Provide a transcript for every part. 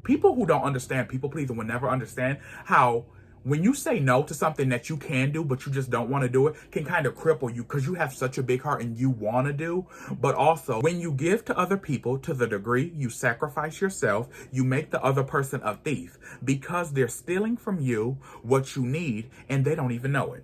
People who don't understand people pleasing will never understand how when you say no to something that you can do, but you just don't want to do it, can kind of cripple you because you have such a big heart and you want to do. But also, when you give to other people to the degree you sacrifice yourself, you make the other person a thief because they're stealing from you what you need and they don't even know it.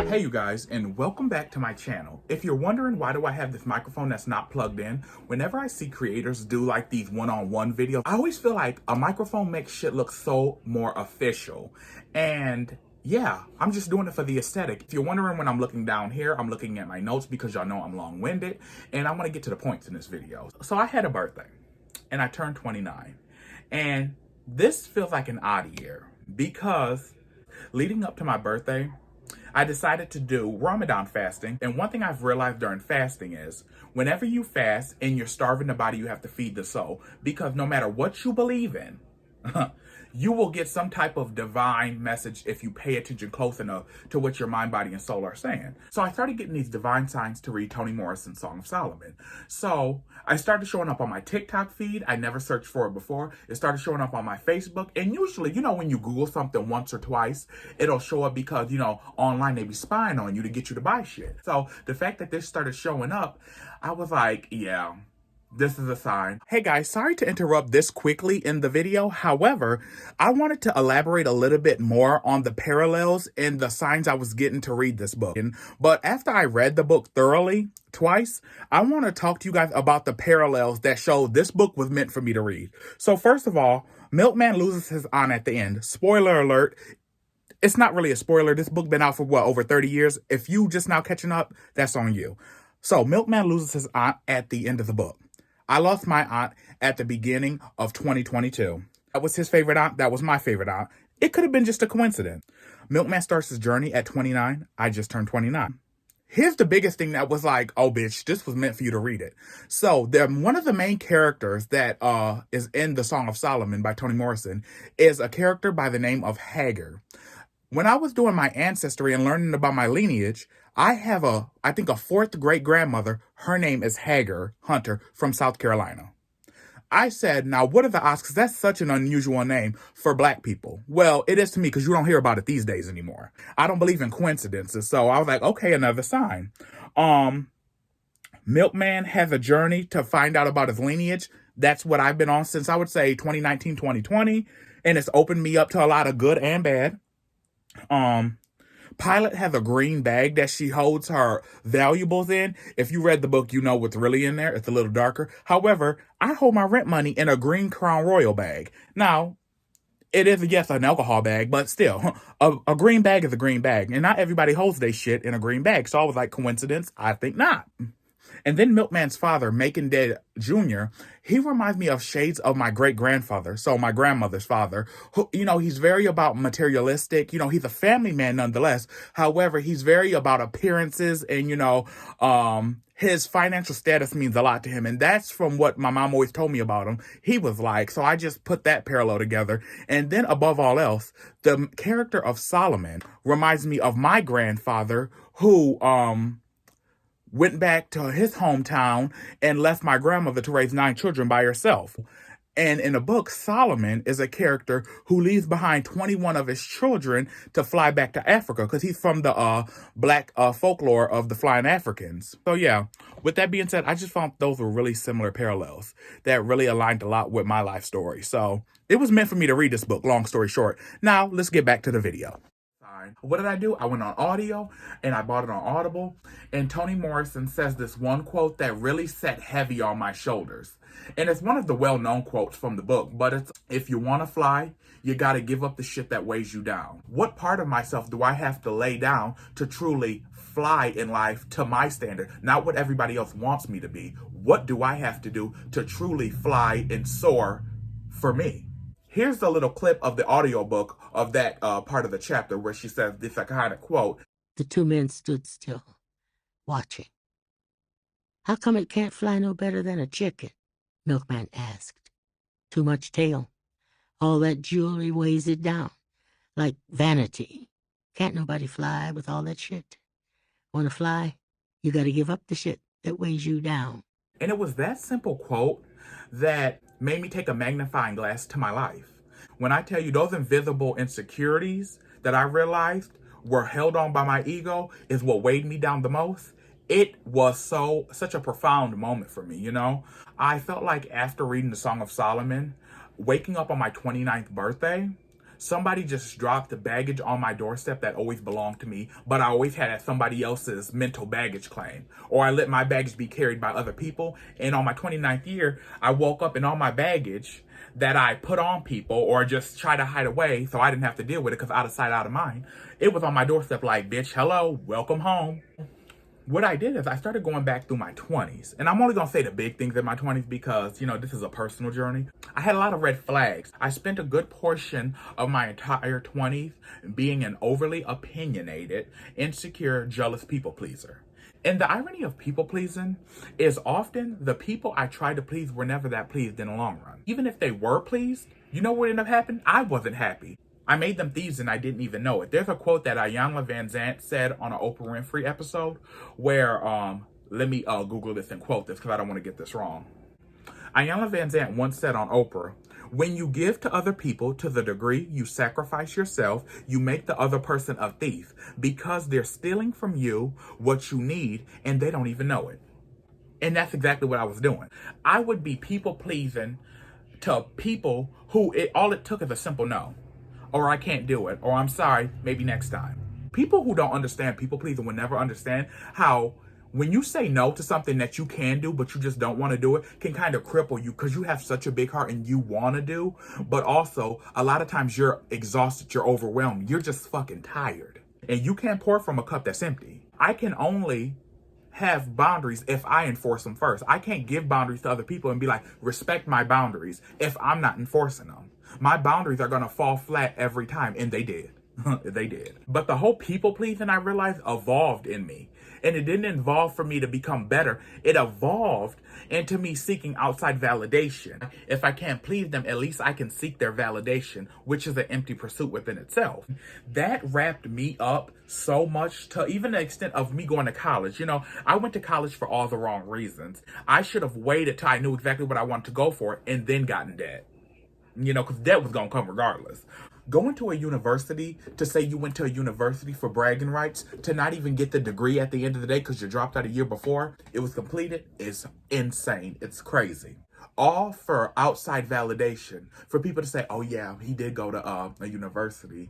Hey you guys, and welcome back to my channel. If you're wondering why do I have this microphone that's not plugged in, whenever I see creators do like these one-on-one videos, I always feel like a microphone makes shit look so more official. And yeah, I'm just doing it for the aesthetic. If you're wondering when I'm looking down here, I'm looking at my notes because y'all know I'm long-winded and I want to get to the points in this video. So I had a birthday and I turned 29. And this feels like an odd year because leading up to my birthday, I decided to do Ramadan fasting. And one thing I've realized during fasting is whenever you fast and you're starving the body, you have to feed the soul. Because no matter what you believe in, you will get some type of divine message if you pay attention close enough to what your mind, body, and soul are saying. So I started getting these divine signs to read Toni Morrison's Song of Solomon. So I started showing up on my TikTok feed. I never searched for it before. It started showing up on my Facebook. And usually, you know, when you Google something once or twice, it'll show up because, you know, online they be spying on you to get you to buy shit. So the fact that this started showing up, I was like, yeah, this is a sign. Hey guys, sorry to interrupt this quickly in the video. However, I wanted to elaborate a little bit more on the parallels and the signs I was getting to read this book. But after I read the book thoroughly, twice, I want to talk to you guys about the parallels that show this book was meant for me to read. So first of all, Milkman loses his aunt at the end. Spoiler alert. It's not really a spoiler. This book been out for what, over 30 years? If you just now catching up, that's on you. So Milkman loses his aunt at the end of the book. I lost my aunt at the beginning of 2022. That was his favorite aunt. That was my favorite aunt. It could have been just a coincidence. Milkman starts his journey at 29. I just turned 29. Here's the biggest thing that was like, oh, bitch, this was meant for you to read it. So one of the main characters that is in the Song of Solomon by Toni Morrison is a character by the name of Hagar. When I was doing my ancestry and learning about my lineage, I have I think a fourth great grandmother. Her name is Hagar Hunter from South Carolina. I said, now what are the odds? Because that's such an unusual name for black people. Well, it is to me because you don't hear about it these days anymore. I don't believe in coincidences. So I was like, okay, another sign. Milkman has a journey to find out about his lineage. That's what I've been on since I would say 2019, 2020. And it's opened me up to a lot of good and bad. Pilot has a green bag that she holds her valuables in. If you read the book, you know what's really in there. It's a little darker. However, I hold my rent money in a green Crown Royal bag. Now, it is, yes, an alcohol bag, but still, a green bag is a green bag. And not everybody holds their shit in a green bag. So I was like, coincidence? I think not. And then Milkman's father, Macon Dead Jr., he reminds me of shades of my great-grandfather, so my grandmother's father, who, you know, he's very about materialistic. You know, he's a family man nonetheless. However, he's very about appearances and, you know, his financial status means a lot to him. And that's from what my mom always told me about him. He was like, so I just put that parallel together. And then above all else, the character of Solomon reminds me of my grandfather who, went back to his hometown and left my grandmother to raise 9 children by herself. And in the book, Solomon is a character who leaves behind 21 of his children to fly back to Africa because he's from the black folklore of the flying Africans. So yeah, with that being said, I just found those were really similar parallels that really aligned a lot with my life story. So it was meant for me to read this book, long story short. Now, let's get back to the video. What did I do? I went on audio and I bought it on Audible. And Toni Morrison says this one quote that really sat heavy on my shoulders. And it's one of the well-known quotes from the book, but it's, if you want to fly, you got to give up the shit that weighs you down. What part of myself do I have to lay down to truly fly in life to my standard? Not what everybody else wants me to be. What do I have to do to truly fly and soar for me? Here's a little clip of the audiobook of that part of the chapter where she says this kind of quote. The 2 men stood still, watching. How come it can't fly no better than a chicken? Milkman asked. Too much tail. All that jewelry weighs it down, like vanity. Can't nobody fly with all that shit. Want to fly? You gotta give up the shit that weighs you down. And it was that simple quote that made me take a magnifying glass to my life. When I tell you those invisible insecurities that I realized were held on by my ego is what weighed me down the most, it was such a profound moment for me, you know? I felt like after reading the Song of Solomon, waking up on my 29th birthday, somebody just dropped the baggage on my doorstep that always belonged to me, but I always had somebody else's mental baggage claim. Or I let my baggage be carried by other people. And on my 29th year, I woke up and all my baggage that I put on people or just try to hide away so I didn't have to deal with it because out of sight, out of mind, it was on my doorstep like, bitch, hello, welcome home. What I did is I started going back through my 20s. And I'm only going to say the big things in my 20s because, you know, this is a personal journey. I had a lot of red flags. I spent a good portion of my entire 20s being an overly opinionated, insecure, jealous people pleaser. And the irony of people pleasing is often the people I tried to please were never that pleased in the long run. Even if they were pleased, you know what ended up happening? I wasn't happy. I made them thieves and I didn't even know it. There's a quote that Iyanla Vanzant said on an Oprah Winfrey episode where, let me Google this and quote this because I don't want to get this wrong. Iyanla Vanzant once said on Oprah, "When you give to other people to the degree you sacrifice yourself, you make the other person a thief because they're stealing from you what you need and they don't even know it." And that's exactly what I was doing. I would be people pleasing to people who all it took is a simple no. Or I can't do it, or I'm sorry, maybe next time. People who don't understand people pleasing will never understand how when you say no to something that you can do, but you just don't want to do it, can kind of cripple you because you have such a big heart and you want to do, but also a lot of times you're exhausted, you're overwhelmed, you're just fucking tired. And you can't pour from a cup that's empty. I can only have boundaries if I enforce them first. I can't give boundaries to other people and be like, respect my boundaries if I'm not enforcing them. My boundaries are gonna fall flat every time, and they did. They did. But the whole people pleasing, I realized, evolved in me. And it didn't evolve for me to become better. It evolved into me seeking outside validation. If I can't please them, at least I can seek their validation, which is an empty pursuit within itself. That wrapped me up so much to even the extent of me going to college. You know, I went to college for all the wrong reasons. I should have waited till I knew exactly what I wanted to go for and then gotten debt. You know, because debt was going to come regardless. Going to a university to say you went to a university for bragging rights, to not even get the degree at the end of the day because you dropped out a year before it was completed, is insane. It's crazy. All for outside validation. For people to say, oh yeah, he did go to a university.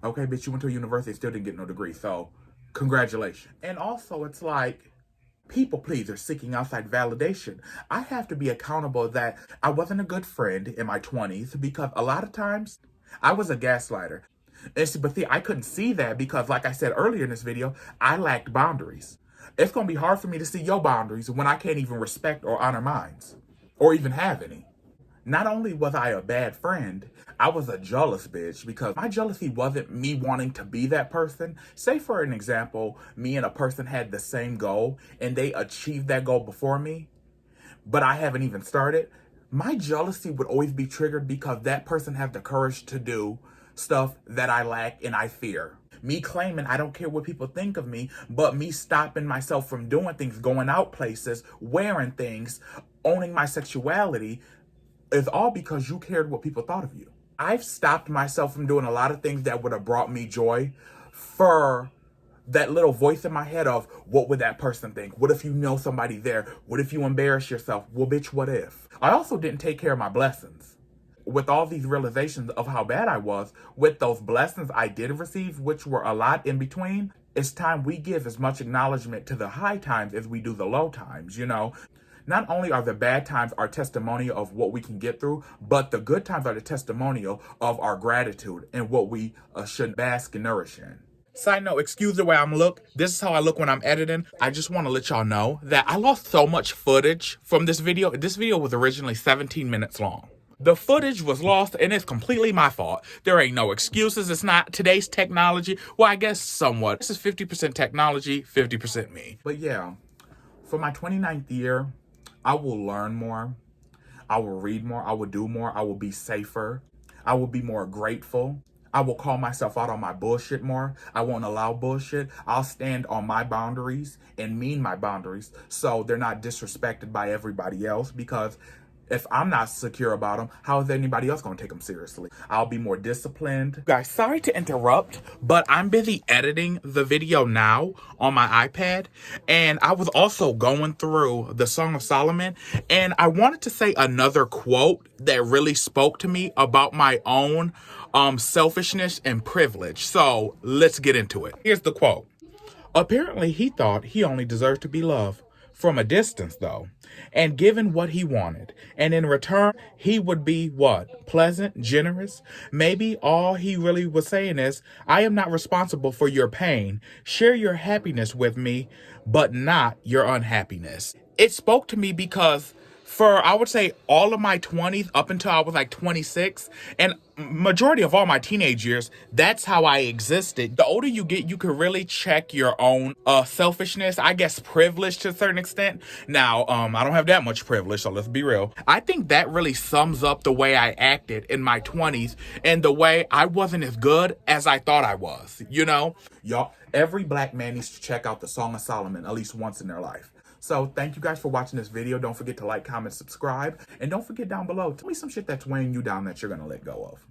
Okay, bitch, you went to a university, still didn't get no degree, so congratulations. And also, it's like, people pleaser seeking outside validation. I have to be accountable that I wasn't a good friend in my 20s because a lot of times I was a gaslighter. But see, I couldn't see that because, like I said earlier in this video, I lacked boundaries. It's going to be hard for me to see your boundaries when I can't even respect or honor mine, or even have any. Not only was I a bad friend, I was a jealous bitch because my jealousy wasn't me wanting to be that person. Say for an example, me and a person had the same goal and they achieved that goal before me, but I haven't even started. My jealousy would always be triggered because that person had the courage to do stuff that I lack and I fear. Me claiming I don't care what people think of me, but me stopping myself from doing things, going out places, wearing things, owning my sexuality, is all because you cared what people thought of you. I've stopped myself from doing a lot of things that would have brought me joy for that little voice in my head of, what would that person think? What if you know somebody there? What if you embarrass yourself? Well, bitch, what if? I also didn't take care of my blessings. With all these realizations of how bad I was, with those blessings I did receive, which were a lot in between, it's time we give as much acknowledgement to the high times as we do the low times, you know? Not only are the bad times our testimonial of what we can get through, but the good times are the testimonial of our gratitude and what we should bask and nourish in. Side note, excuse the way I'm look. This is how I look when I'm editing. I just want to let y'all know that I lost so much footage from this video. This video was originally 17 minutes long. The footage was lost and it's completely my fault. There ain't no excuses. It's not today's technology. Well, I guess somewhat. This is 50% technology, 50% me. But yeah, for my 29th year, I will learn more. I will read more. I will do more. I will be safer. I will be more grateful. I will call myself out on my bullshit more. I won't allow bullshit. I'll stand on my boundaries and mean my boundaries so they're not disrespected by everybody else, because if I'm not secure about them, how is anybody else going to take them seriously? I'll be more disciplined. Guys, sorry to interrupt, but I'm busy editing the video now on my iPad. And I was also going through the Song of Solomon. And I wanted to say another quote that really spoke to me about my own selfishness and privilege. So let's get into it. Here's the quote. Apparently, he thought he only deserved to be loved from a distance, though, and given what he wanted. And in return, he would be what? Pleasant, generous? Maybe all he really was saying is, I am not responsible for your pain. Share your happiness with me, but not your unhappiness. It spoke to me because for, I would say, all of my 20s up until I was like 26, and majority of all my teenage years, that's how I existed. The older you get, you can really check your own selfishness, I guess privilege to a certain extent. Now, I don't have that much privilege, so let's be real. I think that really sums up the way I acted in my 20s and the way I wasn't as good as I thought I was, you know? Y'all, every black man needs to check out the Song of Solomon at least once in their life. So thank you guys for watching this video. Don't forget to like, comment, subscribe, and don't forget down below, tell me some shit that's weighing you down that you're gonna let go of.